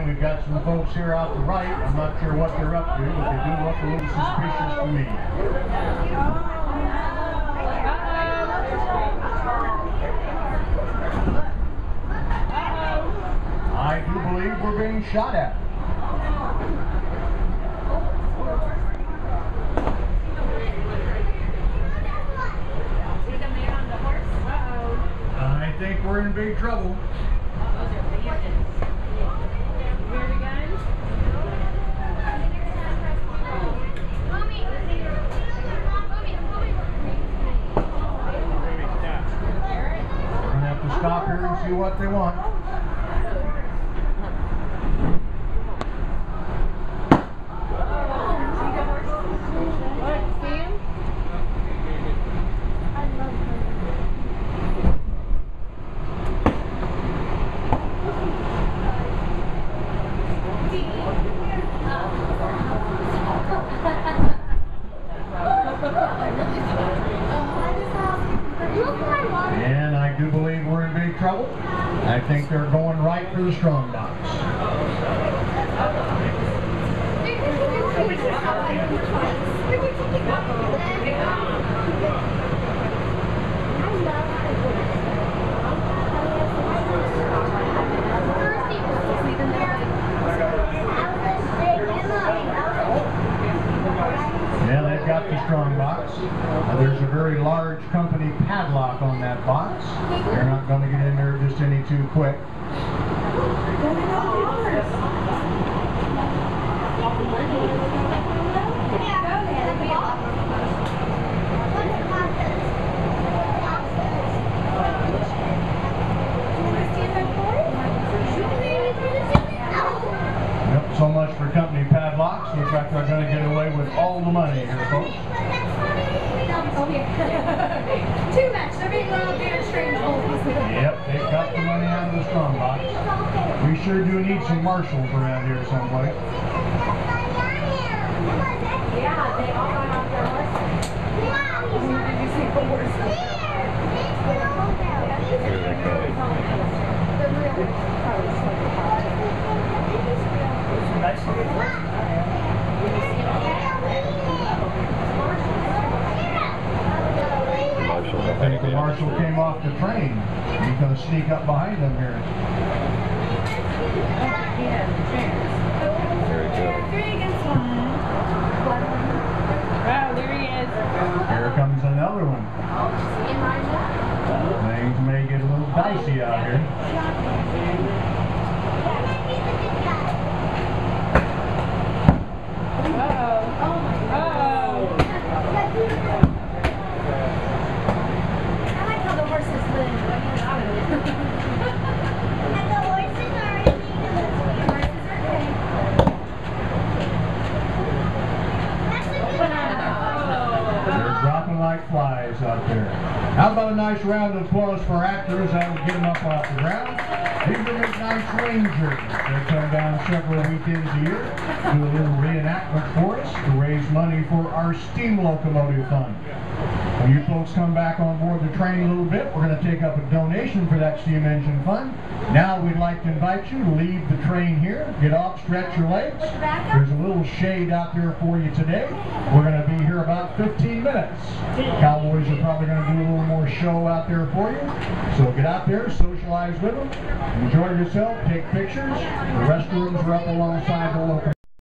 we've got some folks here out the right. I'm not sure what they're up to, but they do look a little suspicious to me. I do believe we're being shot at. I think we're in big trouble. We're going to have to stop here and see what they want. And I do believe we're in big trouble. I think they're going right for the strong box. Yeah, they've got the strong box. There's a very large company padlock on that box. They're not going to get in there just any too quick. Yep, so much for company padlocks. Looks like they're going to get away with all the money here, folks. Too much. They're being little very strange holes. Yep, they've got the money out of the strong box. We sure do need some marshals around here someplace. Yeah, they all got off their horses. Did you see the horses? Here they go. I think the marshal came off the train. He's going to sneak up behind them here. Very good. 3 against 1. Wow, there he is. Here comes another one. Things may get a little dicey out here. Like flies out there. How about a nice round of applause for our actors that will get them up off the ground? These are nice rangers. They come down several weekends a year, do a little reenactment for us to raise money for our steam locomotive fund. When you folks come back on board the train a little bit, we're going to take up a donation for that steam engine fund. Now we'd like to invite you to leave the train here, get off, stretch your legs. There's a little shade out there for you today. We're going to be here about 15 minutes. Cowboys are probably going to do a little more show out there for you. So get out there, socialize with them, enjoy yourself, take pictures. The restrooms are up alongside the local